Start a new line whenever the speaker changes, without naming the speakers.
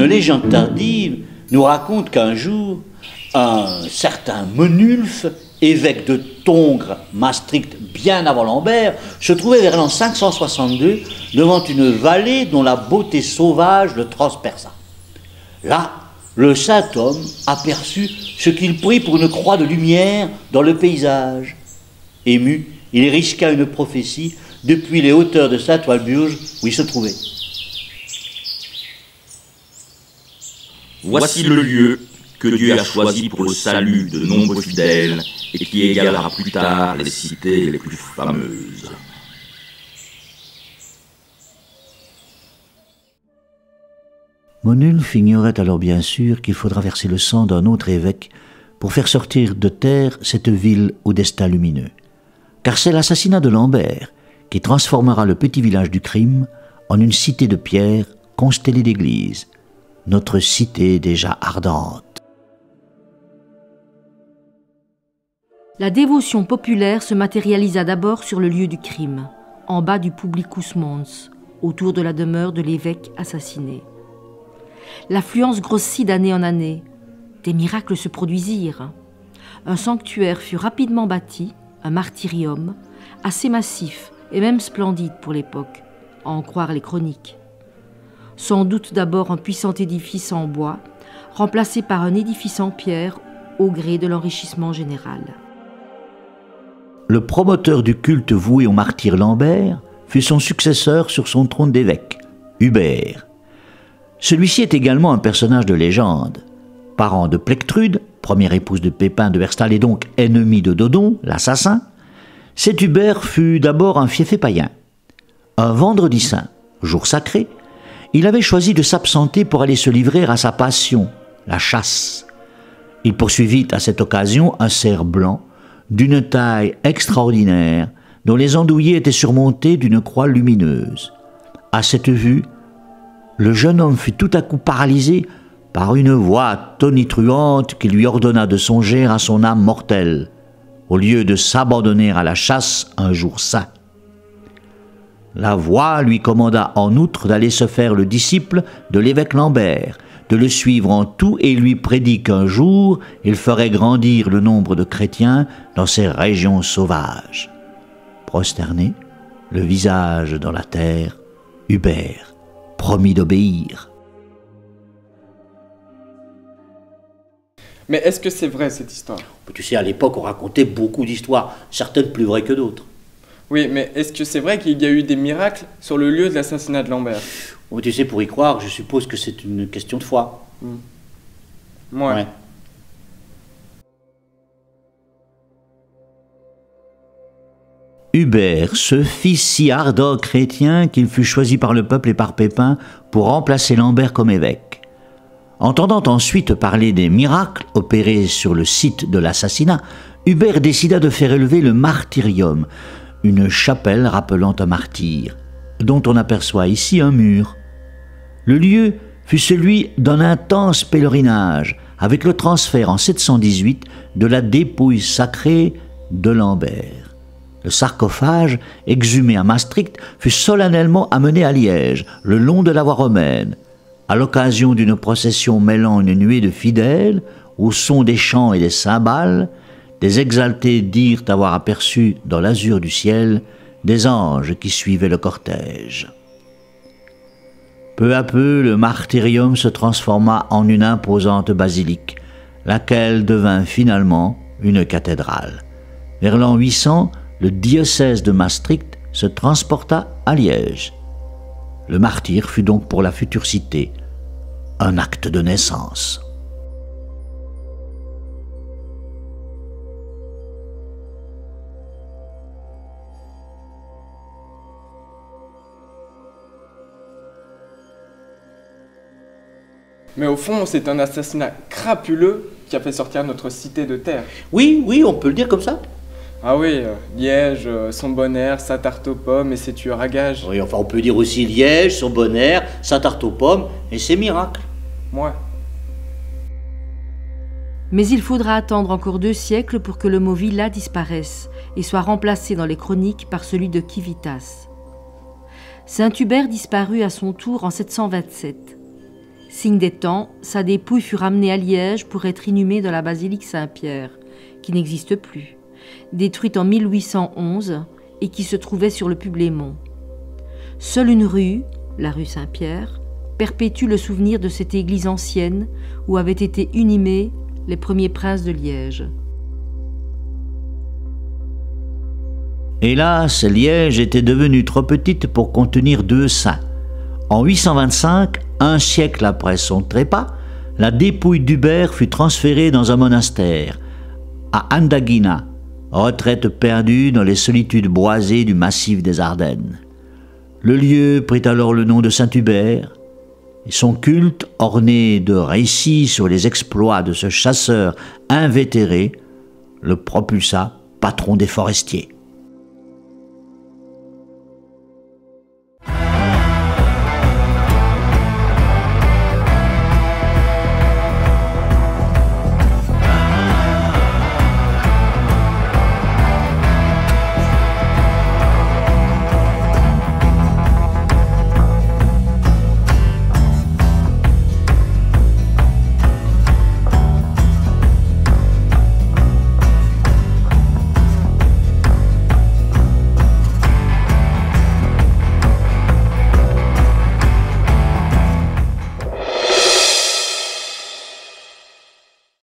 légende tardive nous raconte qu'un jour, un certain Menulphe, évêque de Tongres, Maastricht, bien avant Lambert, se trouvait vers l'an 562 devant une vallée dont la beauté sauvage le transperça. Là, le saint homme aperçut ce qu'il prit pour une croix de lumière dans le paysage. Ému, il risqua une prophétie depuis les hauteurs de Saint-Walburge où il se trouvait.
Voici le lieu que Dieu a choisi pour le salut de nombreux fidèles et qui égalera plus tard les cités les plus fameuses.
Menulphe ignorait alors bien sûr qu'il faudra verser le sang d'un autre évêque pour faire sortir de terre cette ville au destin lumineux. Car c'est l'assassinat de Lambert qui transformera le petit village du crime en une cité de pierre constellée d'églises, notre cité déjà ardente.
La dévotion populaire se matérialisa d'abord sur le lieu du crime, en bas du Publicus Mons, autour de la demeure de l'évêque assassiné. L'affluence grossit d'année en année. Des miracles se produisirent. Un sanctuaire fut rapidement bâti, un martyrium, assez massif et même splendide pour l'époque, à en croire les chroniques. Sans doute d'abord un puissant édifice en bois, remplacé par un édifice en pierre au gré de l'enrichissement général.
Le promoteur du culte voué au martyr Lambert fut son successeur sur son trône d'évêque, Hubert. Celui-ci est également un personnage de légende. Parent de Plectrude, première épouse de Pépin de Herstal et donc ennemi de Dodon, l'assassin, cet Hubert fut d'abord un fiefé païen. Un vendredi saint, jour sacré, il avait choisi de s'absenter pour aller se livrer à sa passion, la chasse. Il poursuivit à cette occasion un cerf blanc d'une taille extraordinaire dont les andouillés étaient surmontés d'une croix lumineuse. À cette vue, le jeune homme fut tout à coup paralysé par une voix tonitruante qui lui ordonna de songer à son âme mortelle, au lieu de s'abandonner à la chasse un jour saint. La voix lui commanda en outre d'aller se faire le disciple de l'évêque Lambert, de le suivre en tout et lui prédit qu'un jour il ferait grandir le nombre de chrétiens dans ces régions sauvages. Prosterné, le visage dans la terre, Hubert promit d'obéir.
Mais est-ce que c'est vrai cette histoire?
Tu sais, à l'époque, on racontait beaucoup d'histoires, certaines plus vraies que d'autres.
Oui, mais est-ce que c'est vrai qu'il y a eu des miracles sur le lieu de l'assassinat de Lambert?
Oh, tu sais, pour y croire, je suppose que c'est une question de foi.
Ouais.
Hubert se fit si ardent chrétien qu'il fut choisi par le peuple et par Pépin pour remplacer Lambert comme évêque. Entendant ensuite parler des miracles opérés sur le site de l'assassinat, Hubert décida de faire élever le martyrium, une chapelle rappelant un martyr, dont on aperçoit ici un mur. Le lieu fut celui d'un intense pèlerinage, avec le transfert en 718 de la dépouille sacrée de Lambert. Le sarcophage, exhumé à Maastricht, fut solennellement amené à Liège, le long de la voie romaine, à l'occasion d'une procession mêlant une nuée de fidèles, au son des chants et des cymbales. Des exaltés dirent avoir aperçu dans l'azur du ciel des anges qui suivaient le cortège. Peu à peu, le martyrium se transforma en une imposante basilique, laquelle devint finalement une cathédrale. Vers l'an 800, le diocèse de Maastricht se transporta à Liège. Le martyr fut donc pour la future cité un acte de naissance.
Mais au fond, c'est un assassinat crapuleux qui a fait sortir notre cité de terre.
Oui, on peut le dire comme ça.
Ah oui, Liège, son bon air, sa tarte aux pommes et ses tueurs à gages.
Oui, enfin on peut dire aussi Liège, son bon air, sa tarte aux pommes et ses miracles.
Ouais.
Mais il faudra attendre encore 2 siècles pour que le mot villa disparaisse et soit remplacé dans les chroniques par celui de civitas. Saint Hubert disparut à son tour en 727. Signe des temps, sa dépouille fut ramenée à Liège pour être inhumée dans la basilique Saint-Pierre, qui n'existe plus, détruite en 1811 et qui se trouvait sur le Puy-Blémont. Seule une rue, la rue Saint-Pierre, perpétue le souvenir de cette église ancienne où avaient été inhumés les premiers princes de Liège.
Hélas, Liège était devenue trop petite pour contenir 2 saints. En 825, un siècle après son trépas, la dépouille d'Hubert fut transférée dans un monastère, à Andaghina, retraite perdue dans les solitudes boisées du massif des Ardennes. Le lieu prit alors le nom de Saint-Hubert, et son culte, orné de récits sur les exploits de ce chasseur invétéré, le propulsa patron des forestiers.